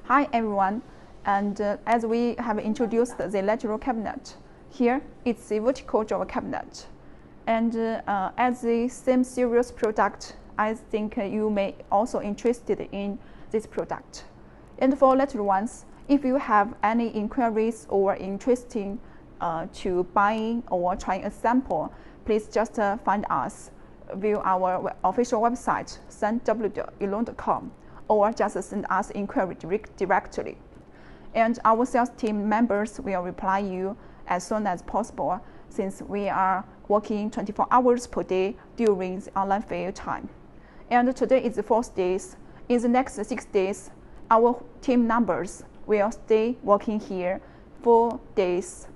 Hi everyone, and as we have introduced the lateral cabinet, here it's the vertical drawer cabinet. And as the same series product, I think you may also interested in this product. And for lateral ones, if you have any inquiries or interesting to buying or trying a sample, please just find us via our official website, www.elon.com, or just send us inquiry directly. And our sales team members will reply you as soon as possible, since we are working 24 hours per day during the online fair time. And today is the 4th day. In the next 6 days, our team members will stay working here 4 days,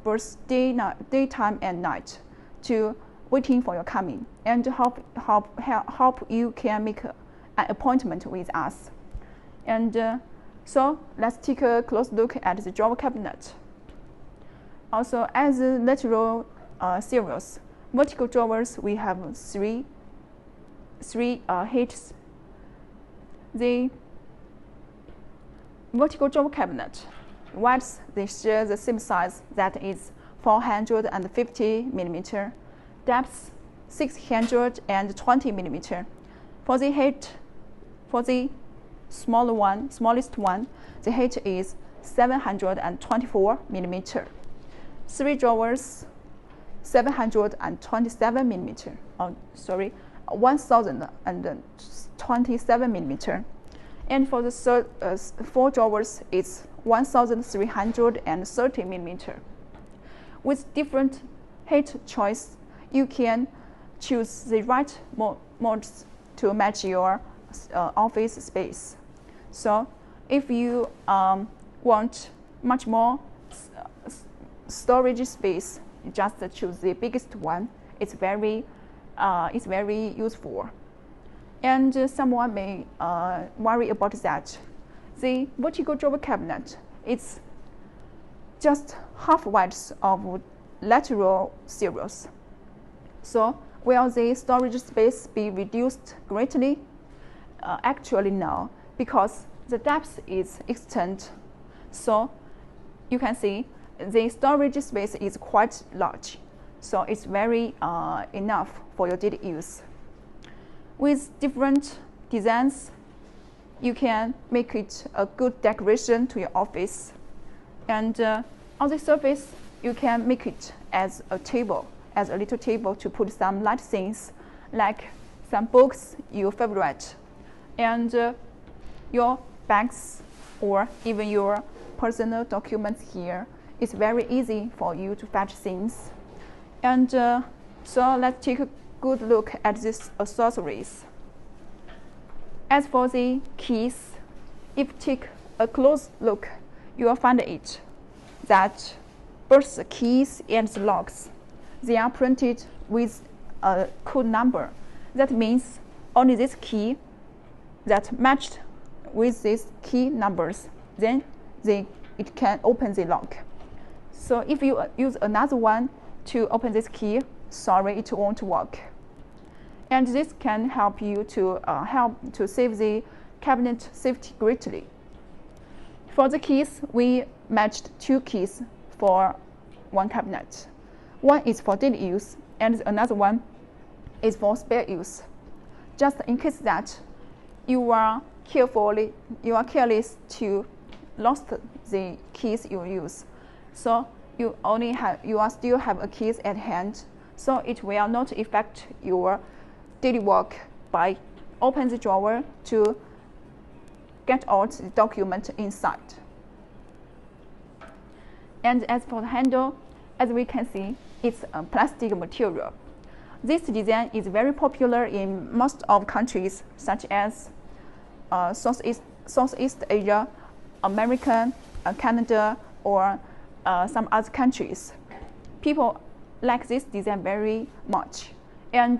both daytime and night, to waiting for your coming and help you can make an appointment with us. And so let's take a close look at the drawer cabinet. Also, as a lateral series, vertical drawers, we have three heights. The vertical drawer cabinet widths, they share the same size, that is 450 millimeter, depth 620 millimeter. For the height, for the smallest one, the height is 724 millimeter. 3 drawers, 727 millimeter. 1027 millimeter. And for the 4 drawers, it's 1330 millimeter. With different height choice, you can choose the right modes to match your office space. So if you want much more storage space, just choose the biggest one. It's very useful. And someone may worry about that. The vertical drawer cabinet, it's just half width of lateral series. So will the storage space be reduced greatly? Actually no, because the depth is extended. So you can see the storage space is quite large. So it's very enough for your daily use. With different designs, you can make it a good decoration to your office. And on the surface, you can make it as a table, as a little table to put some light things, like some books you favorite, and your bags, or even your personal documents here. It's very easy for you to fetch things. And so let's take a good look at these accessories. As for the keys, if you take a close look, you will find it that both the keys and the locks, they are printed with a code number. That means only this key that matched with these key numbers, then it can open the lock. So if you use another one to open this key, sorry, it won't work. And this can help you to save the cabinet safety greatly. For the keys, we matched 2 keys for one cabinet. One is for daily use, and another one is for spare use. Just in case that you are careless to lost the keys you use, so you still have a keys at hand, so it will not affect your daily work by open the drawer to get out the document inside. And as for the handle, as we can see, it's a plastic material. This design is very popular in most of countries, such as Southeast Asia, America, Canada, or some other countries. People like this design very much, and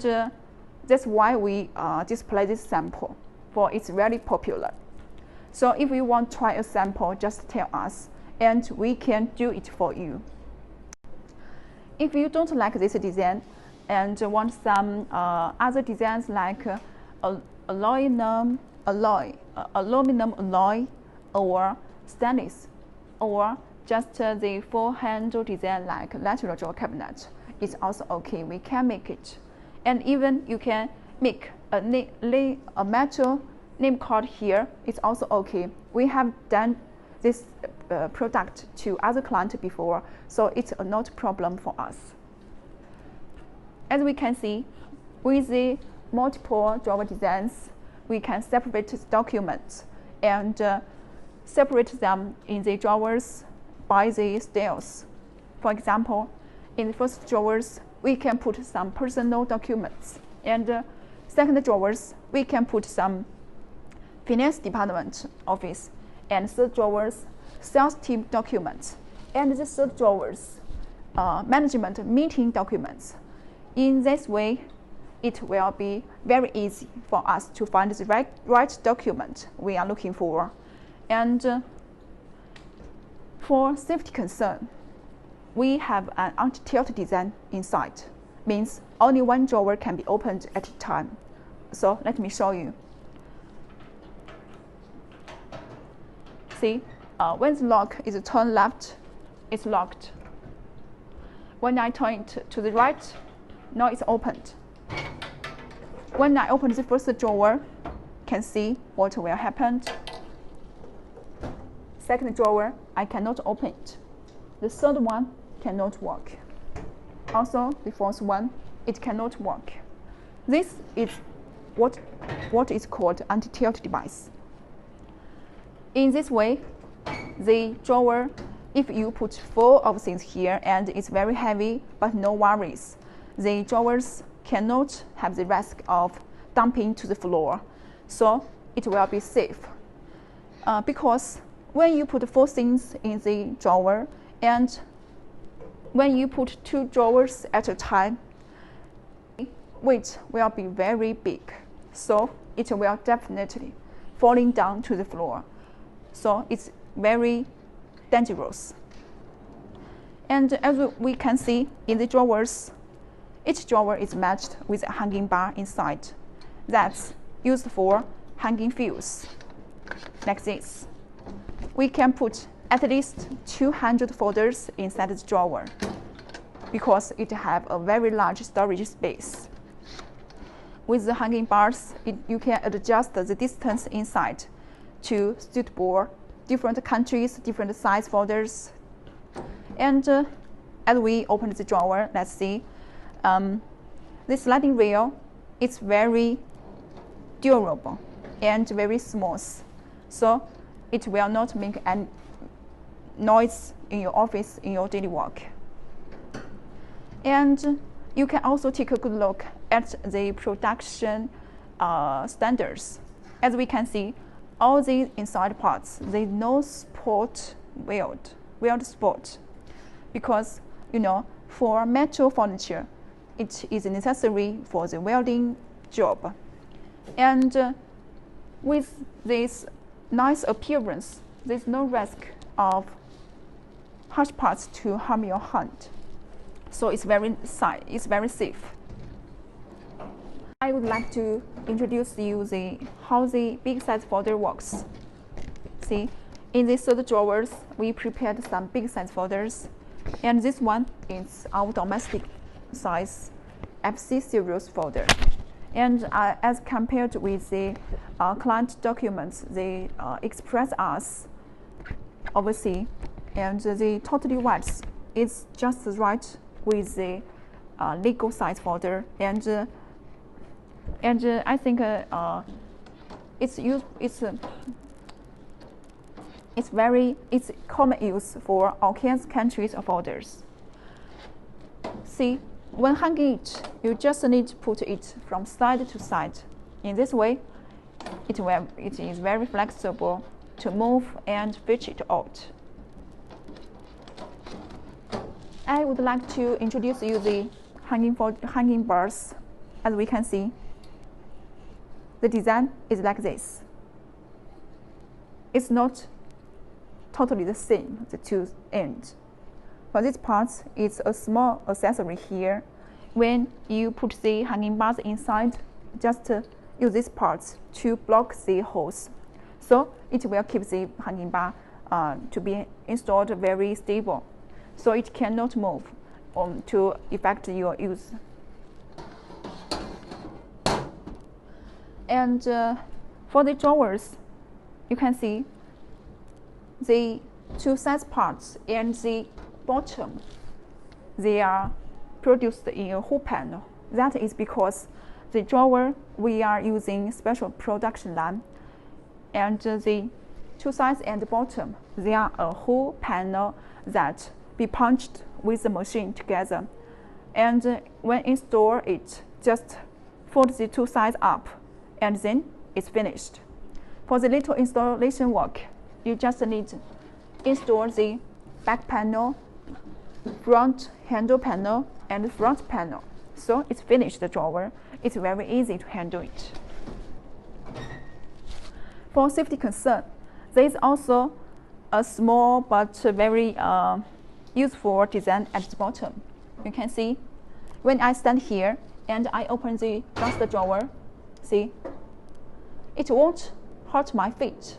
that's why we display this sample, for it's very popular. So if you want to try a sample, just tell us, and we can do it for you. If you don't like this design and want some other designs like aluminum alloy, or stainless, or just the full handle design like lateral drawer cabinet, it's also okay. We can make it. And even you can make a metal name card here. It's also okay. We have done this product to other clients before, so it's not a problem for us. As we can see, with the multiple drawer designs, we can separate documents and separate them in the drawers by the styles. For example, in the first drawers, we can put some personal documents, and second drawers, we can put some finance department office, and third drawers, sales team documents, and the third drawers, management meeting documents. In this way, it will be very easy for us to find the right document we are looking for. And for safety concern, we have an anti-tilt design inside. Means only one drawer can be opened at a time. So let me show you. See, when the lock is turned left, it's locked. When I turn it to the right, now it's opened. When I open the first drawer, can see what will happen. Second drawer, I cannot open it. The third one cannot work. Also, the fourth one, it cannot work. This is what is called anti-tilt device. In this way, the drawer, if you put full of things here and it's very heavy, but no worries, the drawers cannot have the risk of dumping to the floor, so it will be safe. Because when you put 4 things in the drawer, and when you put 2 drawers at a time, weight will be very big, so it will definitely falling down to the floor. So it's very dangerous. And as we can see in the drawers, each drawer is matched with a hanging bar inside that's used for hanging files, like this. We can put at least 200 folders inside the drawer because it has a very large storage space. With the hanging bars, you can adjust the distance inside to suitable different countries, different size folders. And as we open the drawer, let's see, this sliding rail is very durable and very smooth, so it will not make any noise in your office in your daily work. And you can also take a good look at the production standards. As we can see, all the inside parts, there's no support weld support, because for metal furniture, it is necessary for the welding job. And with this nice appearance, there's no risk of harsh parts to harm your hand. So it's very safe. I would like to introduce you how the big size folder works. See, in these third drawers, we prepared some big size folders, and this one is our domestic size FC series folder. And as compared with the client documents, they express us overseas, and the totally width is just right with the legal size folder, and I think it's common use for all countries of folders. See, when hanging it, you just need to put it from side to side. In this way, it is very flexible to move and fetch it out. I would like to introduce you the hanging bars. As we can see, the design is like this. It's not totally the same, the two ends. For this part, it's a small accessory here. When you put the hanging bars inside, just use this part to block the holes, So it will keep the hanging bar to be installed very stable, so it cannot move to affect your use. And for the drawers, you can see the two side parts and the bottom, they are produced in a whole panel. That is because the drawer, we are using special production line, and the two sides and the bottom, they are a whole panel that be punched with the machine together. And when install it, just fold the two sides up, and then it's finished. For the little installation work, you just need to install the back panel, front handle panel, and front panel. So it's finished the drawer. It's very easy to handle it. For safety concern, there is also a small but very useful design at the bottom. You can see when I stand here and I open the duster drawer, see, it won't hurt my feet.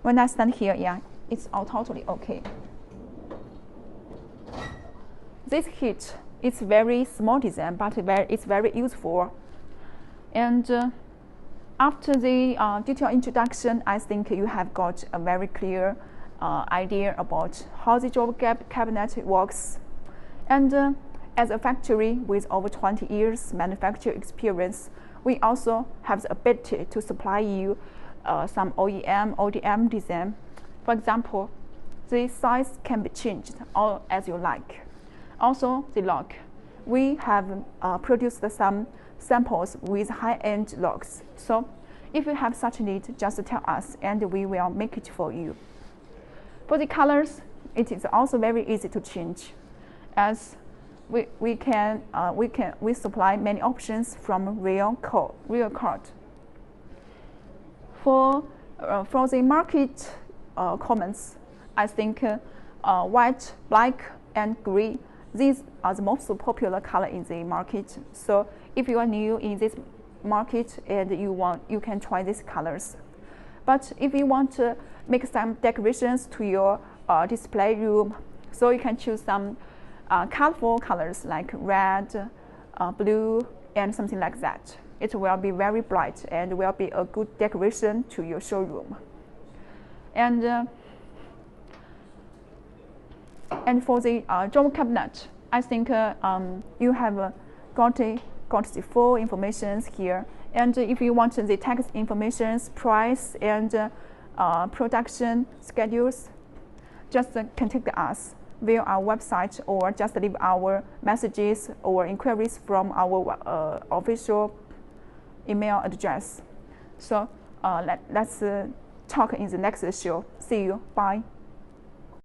When I stand here, yeah, it's all totally okay. This kit is very small design, but it's very useful. And after the detailed introduction, I think you have got a very clear idea about how the drawer cabinet works. And as a factory with over 20 years manufacturing experience, we also have the ability to supply you some OEM, ODM design. For example, the size can be changed all as you like. Also, the lock. We have produced some samples with high-end locks. So if you have such need, just tell us and we will make it for you. For the colors, it is also very easy to change, as we supply many options from real card. For the market comments, I think white, black, and gray, these are the most popular color in the market. So if you are new in this market and you can try these colors. But if you want to make some decorations to your display room, so you can choose some colorful colors like red, blue, and something like that. It will be very bright and will be a good decoration to your showroom. And for the drawer cabinet, I think you have got the full information here. And if you want the text information, price, and production schedules, just contact us via our website or just leave our messages or inquiries from our official email address. So let's talk in the next show. See you. Bye.